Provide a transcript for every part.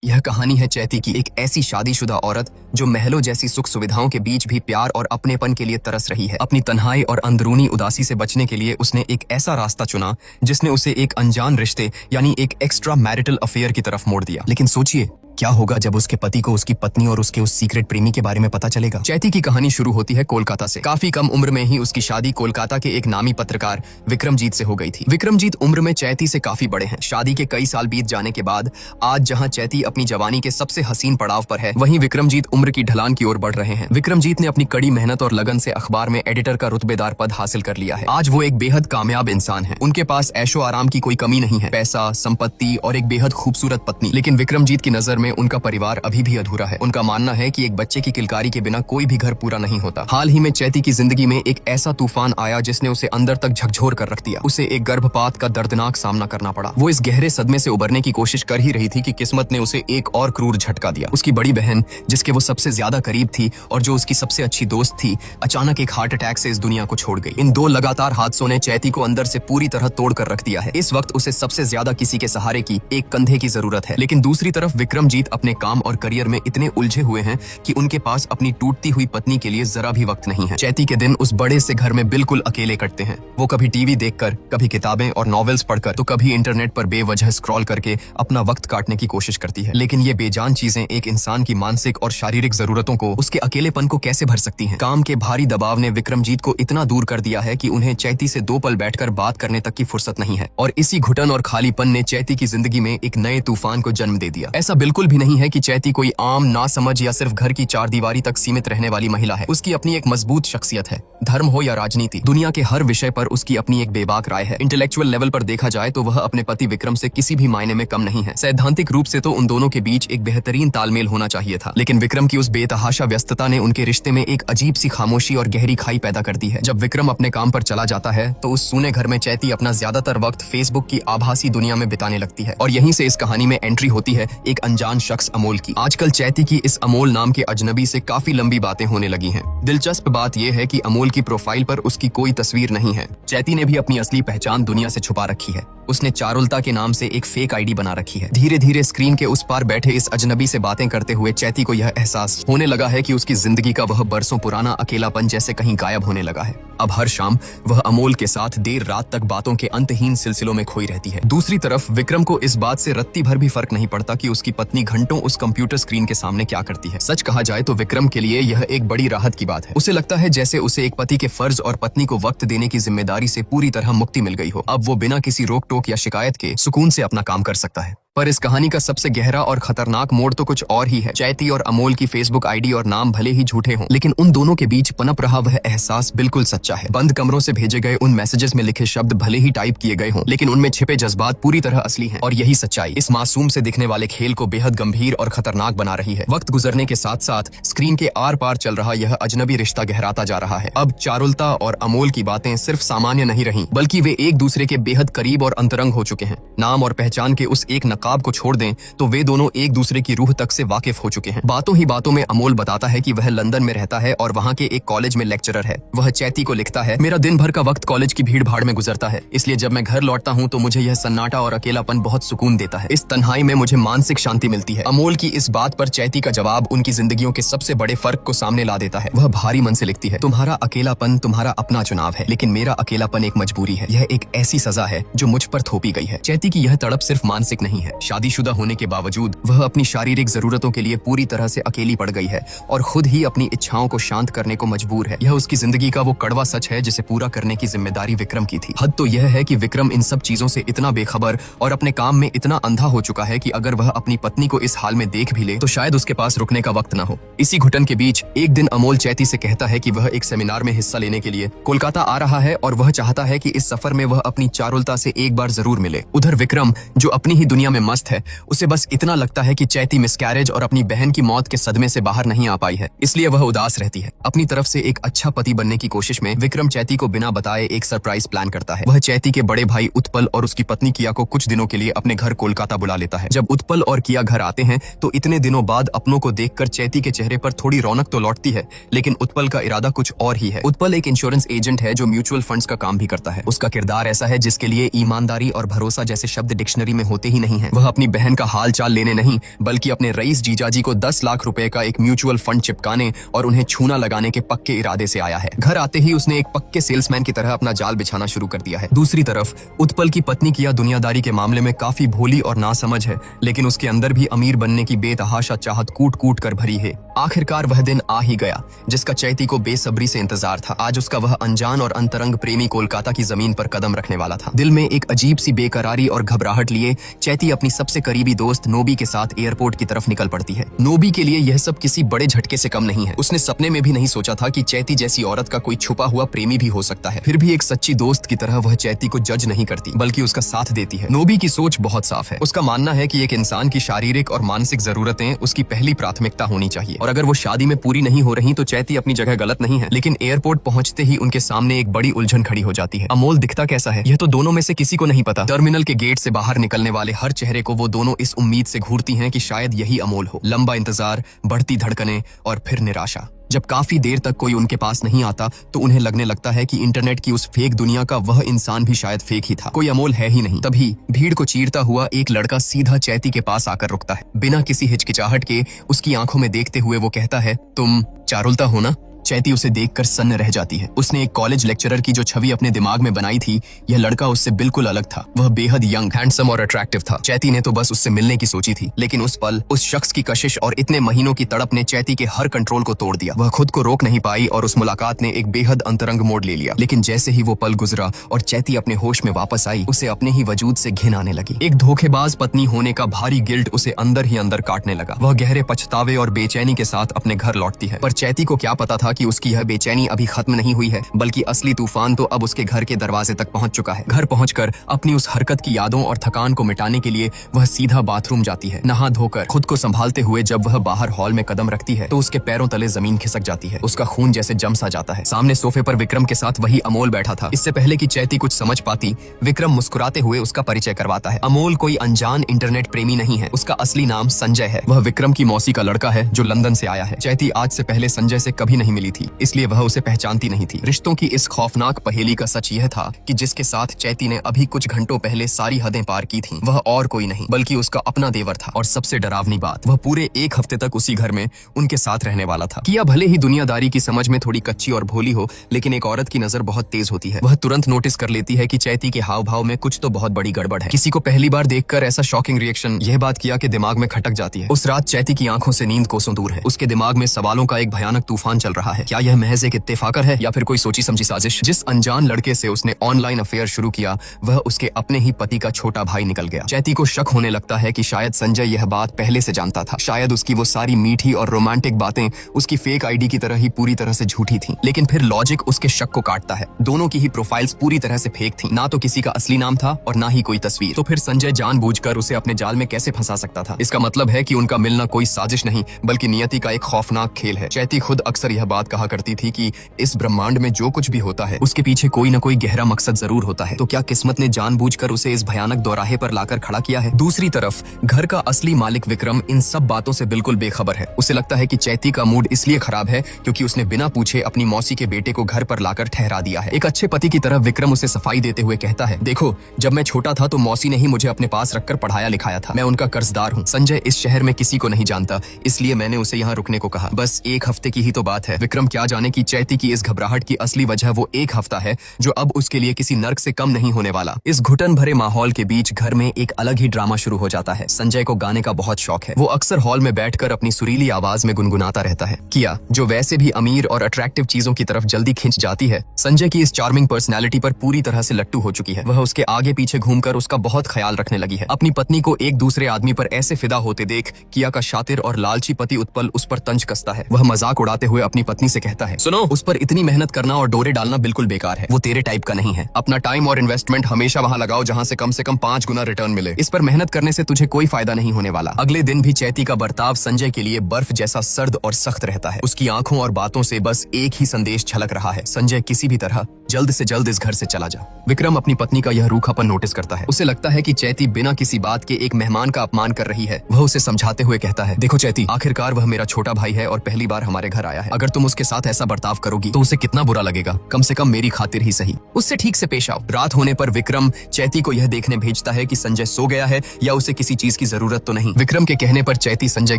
यह कहानी है चैती की, एक ऐसी शादीशुदा औरत जो महलों जैसी सुख सुविधाओं के बीच भी प्यार और अपनेपन के लिए तरस रही है। अपनी तन्हाई और अंदरूनी उदासी से बचने के लिए उसने एक ऐसा रास्ता चुना जिसने उसे एक अनजान रिश्ते यानी एक एक्स्ट्रा मैरिटल अफेयर की तरफ मोड़ दिया। लेकिन सोचिए, क्या होगा जब उसके पति को उसकी पत्नी और उसके उस सीक्रेट प्रेमी के बारे में पता चलेगा। चैती की कहानी शुरू होती है कोलकाता से। काफी कम उम्र में ही उसकी शादी कोलकाता के एक नामी पत्रकार विक्रमजीत से हो गई थी। विक्रमजीत उम्र में चैती से काफी बड़े हैं। शादी के कई साल बीत जाने के बाद आज जहां चैती अपनी जवानी के सबसे हसीन पड़ाव पर है, वहीं विक्रमजीत उम्र की ढलान की ओर बढ़ रहे हैं। विक्रमजीत ने अपनी कड़ी मेहनत और लगन से अखबार में एडिटर का रुतबेदार पद हासिल कर लिया है। आज वो एक बेहद कामयाब इंसान है। उनके पास ऐशो आराम की कोई कमी नहीं है, पैसा, संपत्ति और एक बेहद खूबसूरत पत्नी। लेकिन विक्रमजीत की नजर में उनका परिवार अभी भी अधूरा है। उनका मानना है कि एक बच्चे की किलकारी के बिना कोई भी घर पूरा नहीं होता। हाल ही में चैती की जिंदगी में एक ऐसा तूफान आया जिसने उसे अंदर तक झकझोर कर रख दिया। उसे एक गर्भपात का दर्दनाक सामना करना पड़ा। वो इस गहरे सदमे से उबरने की कोशिश कर ही रही थी कि किस्मत ने उसे एक और क्रूर झटका दिया। उसकी बड़ी बहन, जिसके वो सबसे ज्यादा करीब थी और जो उसकी सबसे अच्छी दोस्त थी, अचानक एक हार्ट अटैक से इस दुनिया को छोड़ गई। इन दो लगातार हादसों ने चैती को अंदर से पूरी तरह तोड़ कर रख दिया है। इस वक्त उसे सबसे ज्यादा किसी के सहारे की, एक कंधे की जरूरत है। लेकिन दूसरी तरफ विक्रमजीत अपने काम और करियर में इतने उलझे हुए हैं कि उनके पास अपनी टूटती हुई पत्नी के लिए जरा भी वक्त नहीं है। चैती के दिन उस बड़े से घर में बिल्कुल अकेले कटते हैं। वो कभी टीवी देखकर, कभी किताबें और नॉवेल्स पढ़कर, तो कभी इंटरनेट पर बेवजह स्क्रॉल करके अपना वक्त काटने की कोशिश करती है। लेकिन ये बेजान चीजें एक इंसान की मानसिक और शारीरिक जरूरतों को, उसके अकेलेपन को कैसे भर सकती हैं? काम के भारी दबाव ने विक्रमजीत को इतना दूर कर दिया है कि उन्हें चैती से दो पल बैठकर बात करने तक की फुर्सत नहीं है। और इसी घुटन और खालीपन ने चैती की जिंदगी में एक नए तूफान को जन्म दे दिया। ऐसा बिल्कुल भी नहीं है कि चैती कोई आम नासमझ या सिर्फ घर की चार दीवारी तक सीमित रहने वाली महिला है। उसकी अपनी एक मजबूत शख्सियत है। धर्म हो या राजनीति, दुनिया के हर विषय पर उसकी अपनी एक बेबाक राय है। इंटेलेक्चुअल लेवल पर देखा जाए तो वह अपने पति विक्रम से किसी भी मायने में कम नहीं है। सैद्धांतिक रूप से तो उन दोनों के बीच एक बेहतरीन तालमेल होना चाहिए था। लेकिन विक्रम की उस बेतहाशा व्यस्तता ने उनके रिश्ते में एक अजीब सी खामोशी और गहरी खाई पैदा कर दी है। जब विक्रम अपने काम पर चला जाता है तो उस सूने घर में चैती अपना ज्यादातर वक्त फेसबुक की आभासी दुनिया में बिताने लगती है। और यहीं से इस कहानी में एंट्री होती है एक अनजान शख्स अमोल की। आजकल चैती की इस अमोल नाम के अजनबी से काफी लंबी बातें होने लगी हैं। दिलचस्प बात यह है कि अमोल की प्रोफाइल पर उसकी कोई तस्वीर नहीं है। चैती ने भी अपनी असली पहचान दुनिया से छुपा रखी है। उसने चारुलता के नाम से एक फेक आईडी बना रखी है। धीरे धीरे स्क्रीन के उस पार बैठे इस अजनबी से बातें करते हुए चैती को यह एहसास होने लगा है कि उसकी जिंदगी का वह बरसों पुराना अकेलापन जैसे कहीं गायब होने लगा है। अब हर शाम वह अमोल के साथ देर रात तक बातों के अंतहीन सिलसिलों में खोई रहती है। दूसरी तरफ विक्रम को इस बात से रत्ती भर भी फर्क नहीं पड़ता कि उसकी पत्नी घंटों उस कंप्यूटर स्क्रीन के सामने क्या करती है। सच कहा जाए तो विक्रम के लिए यह एक बड़ी राहत की बात है। उसे लगता है जैसे उसे एक पति के फर्ज और पत्नी को वक्त देने की जिम्मेदारी से पूरी तरह मुक्ति मिल गई हो। अब वो बिना किसी रोक टोक या शिकायत के सुकून से अपना काम कर सकता है। पर इस कहानी का सबसे गहरा और खतरनाक मोड़ तो कुछ और ही है। चैती और अमोल की फेसबुक आईडी और नाम भले ही झूठे हों, लेकिन उन दोनों के बीच पनप रहा वह एहसास बिल्कुल सच्चा है। बंद कमरों से भेजे गए उन मैसेजेस में लिखे शब्द भले ही टाइप किए गए हों, लेकिन उनमें छिपे जज्बात पूरी तरह असली हैं। और यही सच्चाई इस मासूम से दिखने वाले खेल को बेहद गंभीर और खतरनाक बना रही है। वक्त गुजरने के साथ साथ स्क्रीन के आर पार चल रहा यह अजनबी रिश्ता गहराता जा रहा है। अब चारुलता और अमोल की बातें सिर्फ सामान्य नहीं रही, बल्कि वे एक दूसरे के बेहद करीब और अंतरंग हो चुके हैं। नाम और पहचान के उस एक नकाब को छोड़ दें तो वे दोनों एक दूसरे की रूह तक से वाकिफ हो चुके हैं। बातों ही बातों में अमोल बताता है कि वह लंदन में रहता है और वहाँ के एक कॉलेज में लेक्चरर है। वह चैती को लिखता है, मेरा दिन भर का वक्त कॉलेज की भीड़ भाड़ में गुजरता है, इसलिए जब मैं घर लौटता हूँ तो मुझे यह सन्नाटा और अकेलापन बहुत सुकून देता है। इस तन्हाई में मुझे मानसिक शांति मिलती है। अमोल की इस बात पर चैती का जवाब उनकी जिंदगियों के सबसे बड़े फर्क को सामने ला देता है। वह भारी मन से लिखती है, तुम्हारा अकेलापन तुम्हारा अपना चुनाव है, लेकिन मेरा अकेलापन एक मजबूरी है। यह एक ऐसी सजा है जो मुझ पर थोपी गई है। चैती की यह तड़प सिर्फ मानसिक नहीं है। शादीशुदा होने के बावजूद वह अपनी शारीरिक जरूरतों के लिए पूरी तरह से अकेली पड़ गई है और खुद ही अपनी इच्छाओं को शांत करने को मजबूर है। यह उसकी जिंदगी का वो कड़वा सच है जिसे पूरा करने की जिम्मेदारी विक्रम की थी। हद तो यह है कि विक्रम इन सब चीजों से इतना बेखबर और अपने काम में इतना अंधा हो चुका है कि अगर वह अपनी पत्नी को इस हाल में देख भी ले तो शायद उसके पास रुकने का वक्त न हो। इसी घुटन के बीच एक दिन अमोल चैती से कहता है कि वह एक सेमिनार में हिस्सा लेने के लिए कोलकाता आ रहा है और वह चाहता है कि इस सफर में वह अपनी चारुलता से एक बार जरूर मिले। उधर विक्रम, जो अपनी ही दुनिया में मस्त है, उसे बस इतना लगता है कि चैती मिसकैरेज और अपनी बहन की मौत के सदमे से बाहर नहीं आ पाई है, इसलिए वह उदास रहती है। अपनी तरफ से एक अच्छा पति बनने की कोशिश में विक्रम चैती को बिना बताए एक सरप्राइज प्लान करता है। वह चैती के बड़े भाई उत्पल और उसकी पत्नी किया को कुछ दिनों के लिए अपने घर कोलकाता बुला लेता है। जब उत्पल और किया घर आते हैं तो इतने दिनों बाद अपनों को देखकर चैती के चेहरे पर थोड़ी रौनक तो लौटती है, लेकिन उत्पल का इरादा कुछ और ही है। उत्पल एक इंश्योरेंस एजेंट है जो म्यूचुअल फंड्स का काम भी करता है। उसका किरदार ऐसा है जिसके लिए ईमानदारी और भरोसा जैसे शब्द डिक्शनरी में होते ही नहीं है। वह अपनी बहन का हाल चाल लेने नहीं बल्कि अपने रईस जीजाजी को 10 लाख रुपए का एक म्यूचुअल फंड चिपकाने और उन्हें छूना लगाने के पक्के इरादे से आया है। घर आते ही उसने एक पक्के सेल्समैन की तरह अपना जाल बिछाना शुरू कर दिया है। दूसरी तरफ उत्पल की पत्नी किया दुनियादारी के मामले में काफी भोली और नासमझ है, लेकिन उसके अंदर भी अमीर बनने की बेतहाशा चाहत कूट कूट कर भरी है। आखिरकार वह दिन आ ही गया जिसका चैती को बेसब्री से इंतजार था। आज उसका वह अनजान और अंतरंग प्रेमी कोलकाता की जमीन पर कदम रखने वाला था। दिल में एक अजीब सी बेकरारी और घबराहट लिए चैती अपनी सबसे करीबी दोस्त नोबी के साथ एयरपोर्ट की तरफ निकल पड़ती है। नोबी के लिए यह सब किसी बड़े झटके से कम नहीं है। उसने सपने में भी नहीं सोचा था कि चैती जैसी औरत का कोई छुपा हुआ प्रेमी भी हो सकता है। फिर भी एक सच्ची दोस्त की तरह वह चैती को जज नहीं करती बल्कि उसका साथ देती है। नोबी की सोच बहुत साफ है। उसका मानना है कि एक इंसान की शारीरिक और मानसिक जरूरतें उसकी पहली प्राथमिकता होनी चाहिए और अगर वो शादी में पूरी नहीं हो रही तो चैती अपनी जगह गलत नहीं है। लेकिन एयरपोर्ट पहुंचते ही उनके सामने एक बड़ी उलझन खड़ी हो जाती है। अमोल दिखता कैसा है यह तो दोनों में से किसी को नहीं पता। टर्मिनल के गेट से बाहर निकलने वाले हर चेहरे को वो दोनों इस उम्मीद से घूरती हैं कि शायद यही अमोल हो। लंबा इंतजार, बढ़ती धड़कनें और फिर निराशा। जब काफी देर तक कोई उनके पास नहीं आता तो उन्हें लगने लगता है कि इंटरनेट की उस फेक दुनिया का वह इंसान भी शायद फेक ही था, कोई अमोल है ही नहीं। तभी भीड़ को चीरता हुआ एक लड़का सीधा चैती के पास आकर रुकता है। बिना किसी हिचकिचाहट के उसकी आंखों में देखते हुए वो कहता है, तुम चारुलता हो ना? चैती उसे देखकर सन्न रह जाती है। उसने एक कॉलेज लेक्चरर की जो छवि अपने दिमाग में बनाई थी, यह लड़का उससे बिल्कुल अलग था। वह बेहद यंग, हैंडसम और अट्रैक्टिव था। चैती ने तो बस उससे मिलने की सोची थी, लेकिन उस पल उस शख्स की कशिश और इतने महीनों की तड़प ने चैती के हर कंट्रोल को तोड़ दिया। वह खुद को रोक नहीं पाई और उस मुलाकात ने एक बेहद अंतरंग मोड़ ले लिया। लेकिन जैसे ही वो पल गुजरा और चैती अपने होश में वापस आई, उसे अपने ही वजूद से घिन आने लगी। एक धोखेबाज पत्नी होने का भारी गिल्ट उसे अंदर ही अंदर काटने लगा। वह गहरे पछतावे और बेचैनी के साथ अपने घर लौटती है, पर चैती को क्या पता था कि उसकी यह बेचैनी अभी खत्म नहीं हुई है, बल्कि असली तूफान तो अब उसके घर के दरवाजे तक पहुंच चुका है। घर पहुंचकर अपनी उस हरकत की यादों और थकान को मिटाने के लिए वह सीधा बाथरूम जाती है। नहा धोकर खुद को संभालते हुए जब वह बाहर हॉल में कदम रखती है तो उसके पैरों तले जमीन खिसक जाती है। उसका खून जैसे जम सा जाता है। सामने सोफे पर विक्रम के साथ वही अमोल बैठा था। इससे पहले कि चैती कुछ समझ पाती, विक्रम मुस्कुराते हुए उसका परिचय करवाता है। अमोल कोई अनजान इंटरनेट प्रेमी नहीं है, उसका असली नाम संजय है। वह विक्रम की मौसी का लड़का है जो लंदन से आया है। चैती आज से पहले संजय से कभी नहीं मिली थी, इसलिए वह उसे पहचानती नहीं थी। रिश्तों की इस खौफनाक पहेली का सच यह था कि जिसके साथ चैती ने अभी कुछ घंटों पहले सारी हदें पार की थीं, वह और कोई नहीं बल्कि उसका अपना देवर था। और सबसे डरावनी बात, वह पूरे एक हफ्ते तक उसी घर में उनके साथ रहने वाला था। किया भले ही दुनियादारी की समझ में थोड़ी कच्ची और भोली हो, लेकिन एक औरत की नजर बहुत तेज होती है। वह तुरंत नोटिस कर लेती है कि चैती के हाव भाव में कुछ तो बहुत बड़ी गड़बड़ है। किसी को पहली बार देखकर ऐसा शॉकिंग रिएक्शन यह बात किया कि दिमाग में खटक जाती है। उस रात चैती की आंखों से नींद कोसों दूर है। उसके दिमाग में सवालों का एक भयानक तूफान चल रहा है। क्या यह महज एक इत्तेफाकर है या फिर कोई सोची समझी साजिश? जिस अनजान लड़के से उसने ऑनलाइन अफेयर शुरू किया, वह उसके अपने ही पति का छोटा भाई निकल गया। चैती को शक होने लगता है कि शायद संजय यह बात पहले से जानता था। शायद उसकी वो सारी मीठी और रोमांटिक बातें उसकी फेक आईडी की तरह ही पूरी तरह से झूठी थीं। लेकिन फिर लॉजिक उसके शक को काटता है। दोनों की ही प्रोफाइल्स पूरी तरह से फेक थीं। ना तो किसी का असली नाम था और ना ही कोई तस्वीर। तो फिर संजय जानबूझकर उसे अपने जाल में कैसे फंसा सकता था? इसका मतलब है कि उनका मिलना कोई साजिश नहीं बल्कि नियति का एक खौफनाक खेल है। चैती खुद अक्सर यह बात कहा करती थी कि इस ब्रह्मांड में जो कुछ भी होता है उसके पीछे कोई न कोई गहरा मकसद जरूर होता है। तो क्या किस्मत ने जानबूझकर उसे इस भयानक दोराहे पर लाकर खड़ा किया है? दूसरी तरफ घर का असली मालिक विक्रम इन सब बातों से बिल्कुल बेखबर है। उसे लगता है कि चैती का मूड इसलिए खराब है क्योंकि उसने बिना पूछे अपनी मौसी के बेटे को घर पर लाकर ठहरा दिया है। एक अच्छे पति की तरह विक्रम उसे सफाई देते हुए कहता है, देखो, जब मैं छोटा था तो मौसी ने ही मुझे अपने पास रखकर पढ़ाया लिखाया था। मैं उनका कर्जदार हूँ। संजय इस शहर में किसी को नहीं जानता, इसलिए मैंने उसे यहाँ रुकने को कहा। बस एक हफ्ते की ही तो बात है। विक्रम क्या जाने कि चैती की इस घबराहट की असली वजह वो एक हफ्ता है जो अब उसके लिए किसी नर्क से कम नहीं होने वाला। इस घुटन भरे माहौल के बीच घर में एक अलग ही ड्रामा शुरू हो जाता है। संजय को गाने का बहुत शौक है। वो अक्सर हॉल में बैठकर अपनी सुरीली आवाज में गुनगुनाता रहता है। किया, जो वैसे भी अमीर और अट्रैक्टिव चीजों की तरफ जल्दी खिंच जाती है, संजय की इस चार्मिंग पर्सनैलिटी पर पूरी तरह से लट्टू हो चुकी है। वह उसके आगे पीछे घूमकर उसका बहुत ख्याल रखने लगी है। अपनी पत्नी को एक दूसरे आदमी पर ऐसे फिदा होते देख किया का शातिर और लालची पति उत्पल उस पर तंज कसता है। वह मजाक उड़ाते हुए अपनी पत्नी से कहता है, सुनो, उस पर इतनी मेहनत करना और डोरे डालना बिल्कुल बेकार है। वो तेरे टाइप का नहीं है। अपना टाइम और इन्वेस्टमेंट हमेशा वहाँ लगाओ जहाँ से कम 5 गुना रिटर्न मिले। इस पर मेहनत करने से तुझे कोई फायदा नहीं होने वाला। अगले दिन भी चैती का बर्ताव संजय के लिए बर्फ जैसा सर्द और सख्त रहता है। उसकी आंखों और बातों से बस एक ही संदेश झलक रहा है, संजय किसी भी तरह जल्द से जल्द इस घर से चला जा। विक्रम अपनी पत्नी का यह रूखापन नोटिस करता है। उसे लगता है कि चैती बिना किसी बात के एक मेहमान का अपमान कर रही है। वह उसे समझाते हुए कहता है, देखो चैती, आखिरकार वह मेरा छोटा भाई है और पहली बार हमारे घर आया है। अगर तुम उसके साथ ऐसा बर्ताव करोगी तो उसे कितना बुरा लगेगा। कम से कम मेरी खातिर ही सही उससे ठीक से पेश आओ। रात होने पर विक्रम चैती को यह देखने भेजता है कि संजय सो गया है या उसे किसी चीज की जरूरत तो नहीं। विक्रम के कहने पर चैती संजय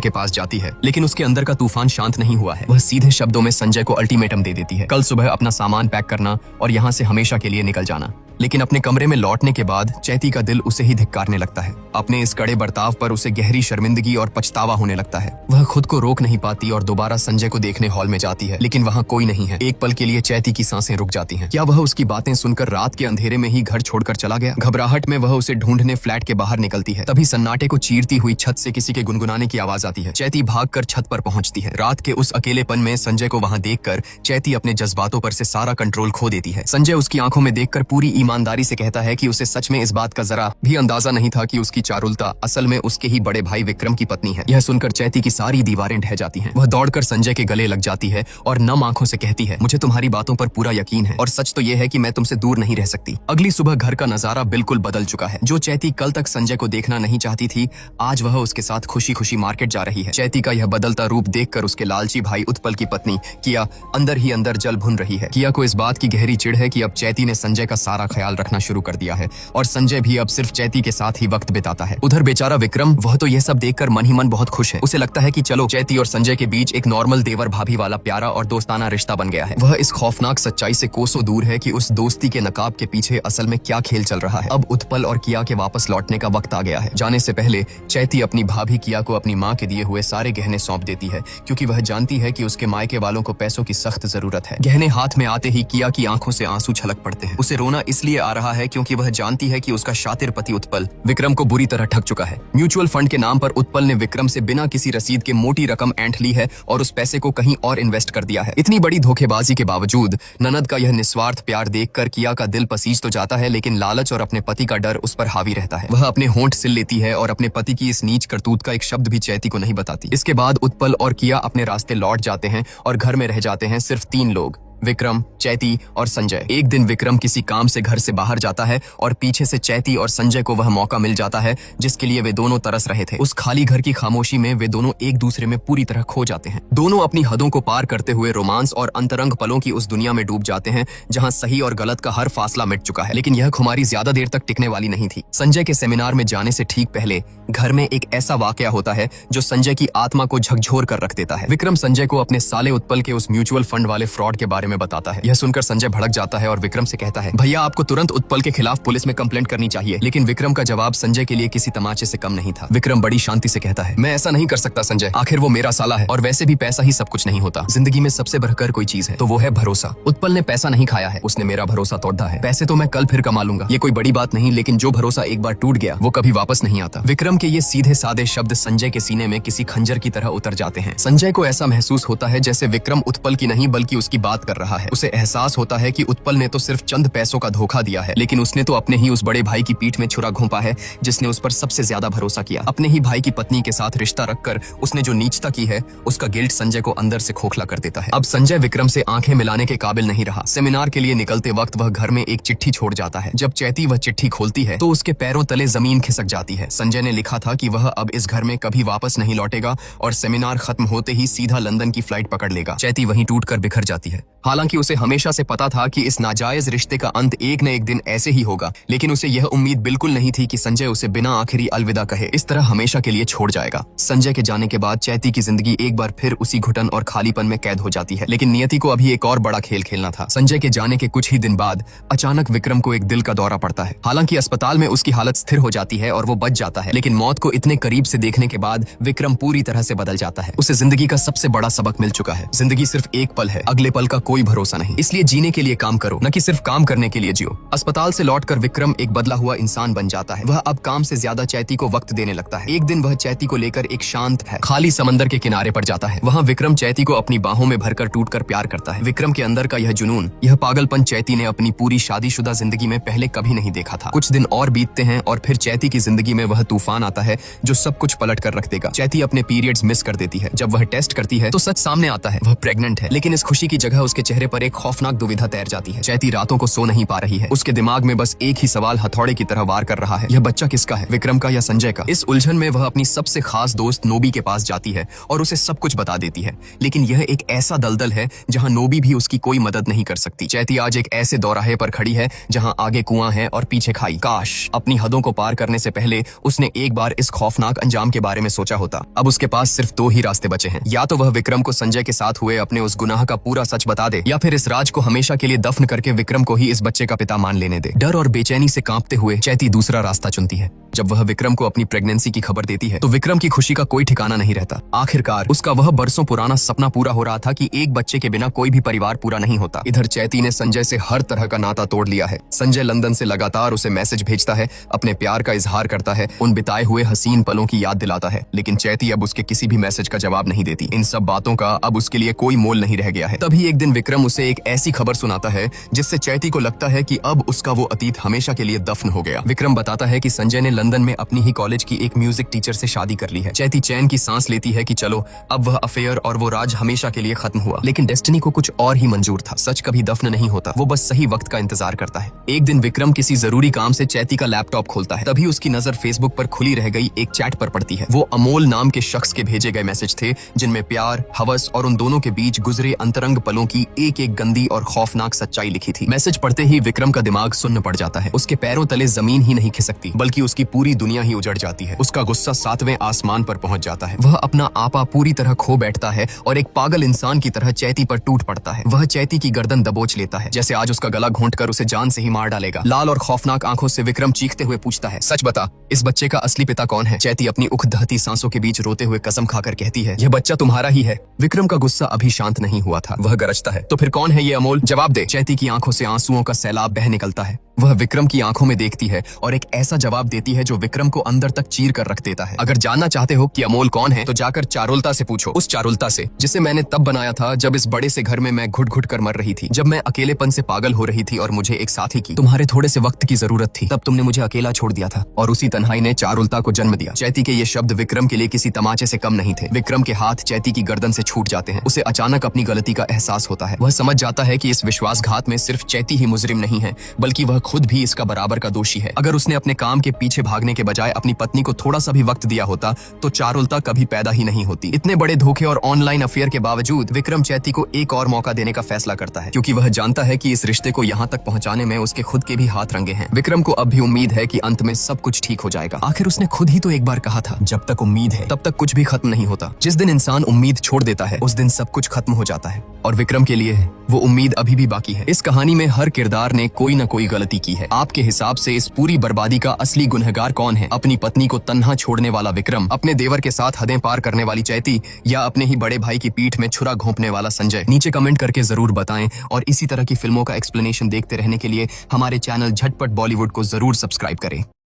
के पास जाती है, लेकिन उसके अंदर का तूफान शांत नहीं हुआ है। वह सीधे शब्दों में संजय को अल्टीमेटम दे देती है, कल सुबह अपना सामान पैक करना और यहाँ से हमेशा के लिए निकल जाना। लेकिन अपने कमरे में लौटने के बाद चैती का दिल उसे ही धिक्कारने लगता है। अपने इस कड़े बर्ताव पर उसे गहरी शर्मिंदगी और पछतावा होने लगता है। वह खुद को रोक नहीं पाती और दोबारा संजय को देखने हॉल में जाती है, लेकिन वहाँ कोई नहीं है। एक पल के लिए चैती की सांसें रुक जाती हैं। क्या वह उसकी बातें सुनकर रात के अंधेरे में ही घर छोड़कर चला गया? घबराहट में वह उसे ढूंढने फ्लैट के बाहर निकलती है। तभी सन्नाटे को चीरती हुई छत से किसी के गुनगुनाने की आवाज आती है। चैती भागकर छत पर पहुंचती है। रात के उस अकेलेपन में संजय को वहां देखकर चैती अपने जज्बातों पर से सारा कंट्रोल खो देती है। संजय उसकी आंखों में देखकर पूरी ईमानदारी से कहता है कि उसे सच में इस बात का जरा भी अंदाजा नहीं था कि उसकी चारुलता असल में उसके ही बड़े भाई विक्रम की पत्नी है। यह सुनकर चैती की सारी दीवारें ढह जाती हैं। वह दौड़कर संजय के गले लग जाती है और नम आंखों से कहती है, मुझे तुम्हारी बातों पर पूरा यकीन है और सच तो यह है कि मैं तुमसे दूर नहीं रह सकती। अगली सुबह घर का नजारा बिल्कुल बदल चुका है। जो चैती कल तक संजय को देखना नहीं चाहती थी, आज वह उसके साथ खुशी खुशी मार्केट जा रही है। चैती का यह बदलता रूप देखकर उसके लालची भाई उत्पल की पत्नी किया अंदर ही अंदर जल भुन रही है। किया को इस बात की गहरी चिढ़ है कि अब चैती ने संजय का सारा ख्याल रखना शुरू कर दिया है और संजय भी अब सिर्फ चैती के साथ ही वक्त बिताता है। उधर बेचारा विक्रम, वह तो यह सब देखकर मन ही मन बहुत खुश है। उसे लगता है कि चलो चैती और संजय के बीच एक नॉर्मल देवर भाभी वाला प्यारा और दोस्ताना रिश्ता बन गया है। वह इस खौफनाक सच्चाई से कोसों दूर है कि उस दोस्ती के नकाब के पीछे असल में क्या खेल चल रहा है। अब उत्पल और किया के वापस लौटने का वक्त आ गया है। जाने से पहले चैती अपनी भाभी किया को अपनी माँ के दिए हुए सारे गहने सौंप देती है, क्योंकि वह जानती है कि उसके मायके वालों को पैसों की सख्त जरूरत है। गहने हाथ में आते ही किया की आंखों से आंसू छलक पड़ते हैं। उसे रोना इसलिए आ रहा है क्योंकि वह जानती है कि उसका शातिर पति उत्पल विक्रम को बुरी तरह ठग चुका है। म्यूचुअल फंड के नाम पर उत्पल ने विक्रम से बिना किसी रसीद के मोटी रकम ऐंठ ली है और उस पैसे को कहीं और इन्वेस्ट कर दिया है। इतनी बड़ी धोखेबाजी के बावजूद ननद का यह निस्वार्थ प्यार देखकर किया का दिल पसीज तो जाता है, लेकिन लालच और अपने पति का डर उस पर हावी रहता है। वह अपने होंठ सिल लेती है और अपने पति की इस नीच करतूत का एक शब्द भी चैती को नहीं बताती। इसके बाद उत्पल और किया अपने रास्ते लौट जाते हैं और घर में रह जाते हैं सिर्फ 3 लोग, विक्रम, चैती और संजय। एक दिन विक्रम किसी काम से घर से बाहर जाता है और पीछे से चैती और संजय को वह मौका मिल जाता है जिसके लिए वे दोनों तरस रहे थे। उस खाली घर की खामोशी में वे दोनों एक दूसरे में पूरी तरह खो जाते हैं। दोनों अपनी हदों को पार करते हुए रोमांस और अंतरंग पलों की उस दुनिया में डूब जाते हैं जहां सही और गलत का हर फासला मिट चुका है। लेकिन यह खुमारी ज्यादा देर तक टिकने वाली नहीं थी। संजय के सेमिनार में जाने से ठीक पहले घर में एक ऐसा वाकया होता है जो संजय की आत्मा को झकझोर कर रख देता है। विक्रम संजय को अपने साले उत्पल के उस म्यूचुअल फंड वाले फ्रॉड के बारे में बताता है। यह सुनकर संजय भड़क जाता है और विक्रम से कहता है, भैया आपको तुरंत उत्पल के खिलाफ पुलिस में कंप्लेंट करनी चाहिए। लेकिन विक्रम का जवाब संजय के लिए किसी तमाचे से कम नहीं था। विक्रम बड़ी शांति से कहता है, मैं ऐसा नहीं कर सकता संजय, आखिर वो मेरा साला है और वैसे भी पैसा ही सब कुछ नहीं होता। जिंदगी में सबसे बढ़कर कोई चीज है तो वो है भरोसा। उत्पल ने पैसा नहीं खाया है, उसने मेरा भरोसा तोड़ा है। पैसे तो मैं कल फिर कमा लूंगा, ये कोई बड़ी बात नहीं, लेकिन जो भरोसा एक बार टूट गया वो कभी वापस नहीं आता। विक्रम के ये सीधे सादे शब्द संजय के सीने में किसी खंजर की तरह उतर जाते हैं। संजय को ऐसा महसूस होता है जैसे विक्रम उत्पल की नहीं बल्कि उसकी बात कर रहा है। उसे एहसास होता है कि उत्पल ने तो सिर्फ चंद पैसों का धोखा दिया है, लेकिन उसने तो अपने ही उस बड़े भाई की पीठ में छुरा घोंपा है जिसने उस पर सबसे ज्यादा भरोसा किया। अपने ही भाई की पत्नी के साथ रिश्ता रखकर उसने जो नीचता की है उसका गिल्ट संजय को अंदर से खोखला कर देता है। अब संजय विक्रम से आंखें मिलाने के काबिल नहीं रहा। सेमिनार के लिए निकलते वक्त वह घर में एक चिट्ठी छोड़ जाता है। जब चैती वह चिट्ठी खोलती है तो उसके पैरों तले जमीन खिसक जाती है। संजय ने लिखा था कि वह अब इस घर में कभी वापस नहीं लौटेगा और सेमिनार खत्म होते ही सीधा लंदन की फ्लाइट पकड़ लेगा। चैती वहीं टूटकर बिखर जाती है। हालांकि उसे हमेशा से पता था कि इस नाजायज रिश्ते का अंत एक न एक दिन ऐसे ही होगा, लेकिन उसे यह उम्मीद बिल्कुल नहीं थी कि संजय उसे बिना आखिरी अलविदा कहे इस तरह हमेशा के लिए छोड़ जाएगा। संजय के जाने के बाद चैती की जिंदगी एक बार फिर उसी घुटन और खालीपन में कैद हो जाती है। लेकिन नियति को अभी एक और बड़ा खेल खेलना था। संजय के जाने के कुछ ही दिन बाद अचानक विक्रम को एक दिल का दौरा पड़ता है। हालांकि अस्पताल में उसकी हालत स्थिर हो जाती है और वो बच जाता है, लेकिन मौत को इतने करीब से देखने के बाद विक्रम पूरी तरह से बदल जाता है। उसे जिंदगी का सबसे बड़ा सबक मिल चुका है। जिंदगी सिर्फ एक पल है, अगले पल का कोई भरोसा नहीं। इसलिए जीने के लिए काम करो, न कि सिर्फ काम करने के लिए जियो। अस्पताल से लौटकर विक्रम एक बदला हुआ इंसान बन जाता है। वह अब काम से ज्यादा चैती को वक्त देने लगता है। एक दिन वह चैती को लेकर एक शांत खाली समंदर के किनारे पर जाता है। वहाँ विक्रम चैती को अपनी बाहों में भरकर टूटकर प्यार करता है। विक्रम के अंदर का यह जुनून, यह पागलपन चैती ने अपनी पूरी शादीशुदा जिंदगी में पहले कभी नहीं देखा था। कुछ दिन और बीतते हैं और फिर चैती की जिंदगी में वह तूफान आता है जो सब कुछ पलट कर रख देगा। चैती अपने पीरियड्स मिस कर देती है। जब वह टेस्ट करती है तो सच सामने आता है, वह प्रेग्नेंट है। लेकिन इस खुशी की जगह उसके चेहरे पर एक खौफनाक दुविधा तैर जाती है। चैती रातों को सो नहीं पा रही है। उसके दिमाग में बस एक ही सवाल हथौड़े की तरह वार कर रहा है, यह बच्चा किसका है, विक्रम का या संजय का। इस उलझन में वह अपनी सबसे खास दोस्त नोबी के पास जाती है और उसे सब कुछ बता देती है, लेकिन यह एक ऐसा दलदल है जहां नोबी भी उसकी कोई मदद नहीं कर सकती। चैती आज एक ऐसे दौराहे पर खड़ी है जहां आगे कुआं है और पीछे खाई। काश अपनी हदों को पार करने से पहले उसने एक बार इस खौफनाक अंजाम के बारे में सोचा होता। अब उसके पास सिर्फ दो ही रास्ते बचे हैं, या तो वह विक्रम को संजय के साथ हुए अपने उस गुनाह का पूरा सच बता दे, या फिर इस राज को हमेशा के लिए दफन करके विक्रम को ही इस बच्चे का पिता मान लेने दे। डर और बेचैनी से कांपते हुए चैती दूसरा रास्ता चुनती है। जब वह विक्रम को अपनी प्रेगनेंसी की खबर देती है तो विक्रम की खुशी का कोई ठिकाना नहीं रहता। आखिरकार उसका वह बरसों पुराना सपना पूरा हो रहा था कि एक बच्चे के बिना कोई भी परिवार पूरा नहीं होता। इधर चैती ने संजय से हर तरह का नाता तोड़ लिया है। संजय लंदन से लगातार उसे मैसेज भेजता है, अपने प्यार का इजहार करता है, उन बिताए हुए हसीन पलों की याद दिलाता है, लेकिन चैती अब उसके किसी भी मैसेज का जवाब नहीं देती। इन सब बातों का अब उसके लिए कोई मोल नहीं रह गया है। तभी एक दिन विक्रम उसे एक ऐसी खबर सुनाता है जिससे चैती को लगता है कि अब उसका वो अतीत हमेशा के लिए दफन हो गया। विक्रम बताता है कि संजय ने लंदन में अपनी ही कॉलेज की एक म्यूजिक टीचर से शादी कर ली है। चैती चैन की सांस लेती है कि चलो अब वह अफेयर और वो राज हमेशा के लिए खत्म हुआ, लेकिन डेस्टिनी को कुछ और ही मंजूर था। सच कभी दफन नहीं होता, वो बस सही वक्त का इंतजार करता है। एक दिन विक्रम किसी जरूरी काम से चैती का लैपटॉप खोलता है, तभी उसकी नजर फेसबुक पर खुली रह गई एक चैट पर पड़ती है। वो अमोल नाम के शख्स के भेजे गए मैसेज थे जिनमें प्यार, हवस और उन दोनों के बीच गुजरे अंतरंग पलों की एक एक गंदी और खौफनाक सच्चाई लिखी थी। मैसेज पढ़ते ही विक्रम का दिमाग सुन्न पड़ जाता है। उसके पैरों तले जमीन ही नहीं खिसकती, बल्कि उसकी पूरी दुनिया ही उजड़ जाती है। उसका गुस्सा 7वें आसमान पर पहुंच जाता है। वह अपना आपा पूरी तरह खो बैठता है और एक पागल इंसान की तरह चैती पर टूट पड़ता है। वह चैती की गर्दन दबोच लेता है, जैसे आज उसका गला घोंटकर उसे जान से ही मार डालेगा। लाल और खौफनाक आंखों से विक्रम चीखते हुए पूछता है, सच बता, इस बच्चे का असली पिता कौन है? चैती अपनी उख दहती सांसों के बीच रोते हुए कसम खाकर कहती है, यह बच्चा तुम्हारा ही है। विक्रम का गुस्सा अभी शांत नहीं हुआ था। वह गरजता है, तो फिर कौन है ये अमोल? जवाब दे। चैती की आंखों से आंसुओं का सैलाब बह निकलता है। वह विक्रम की आंखों में देखती है और एक ऐसा जवाब देती है जो विक्रम को अंदर तक चीर कर रख देता है। अगर जानना चाहते हो कि अमोल कौन है तो जाकर चारुलता से पूछो, उस चारुलता से जिसे मैंने तब बनाया था जब इस बड़े से घर में मैं घुट घुट कर मर रही थी, जब मैं अकेलेपन से पागल हो रही थी और मुझे एक साथी की, तुम्हारे थोड़े से वक्त की जरूरत थी, तब तुमने मुझे अकेला छोड़ दिया था और उसी तन्हाई ने चारुलता को जन्म दिया। चैती के ये शब्द विक्रम के लिए किसी तमाचे से कम नहीं थे। विक्रम के हाथ चैती की गर्दन से छूट जाते हैं। उसे अचानक अपनी गलती का एहसास होता है। वह समझ जाता है कि इस विश्वासघात में सिर्फ चैती ही मुजरिम नहीं है, बल्कि वह खुद भी इसका बराबर का दोषी है। अगर उसने अपने काम के पीछे भागने के बजाय अपनी पत्नी को थोड़ा सा भी वक्त दिया होता तो चारुलता कभी पैदा ही नहीं होती। इतने बड़े धोखे और ऑनलाइन अफेयर के बावजूद विक्रम चैती को एक और मौका देने का फैसला करता है, क्योंकि वह जानता है कि इस रिश्ते को यहाँ तक पहुँचाने में उसके खुद के भी हाथ रंगे हैं। विक्रम को अब भी उम्मीद है कि अंत में सब कुछ ठीक हो जाएगा। आखिर उसने खुद ही तो एक बार कहा था, जब तक उम्मीद है तब तक कुछ भी खत्म नहीं होता। जिस दिन इंसान उम्मीद छोड़ देता है उस दिन सब कुछ खत्म हो जाता है, और विक्रम के लिए वो उम्मीद अभी भी बाकी है। इस कहानी में हर किरदार ने कोई न कोई गलती की है। आपके हिसाब से इस पूरी बर्बादी का असली गुनहगार कौन है? अपनी पत्नी को तन्हा छोड़ने वाला विक्रम, अपने देवर के साथ हदें पार करने वाली चैती, या अपने ही बड़े भाई की पीठ में छुरा घोंपने वाला संजय? नीचे कमेंट करके जरूर बताएं और इसी तरह की फिल्मों का एक्सप्लेनेशन देखते रहने के लिए हमारे चैनल झटपट बॉलीवुड को जरूर सब्सक्राइब करें।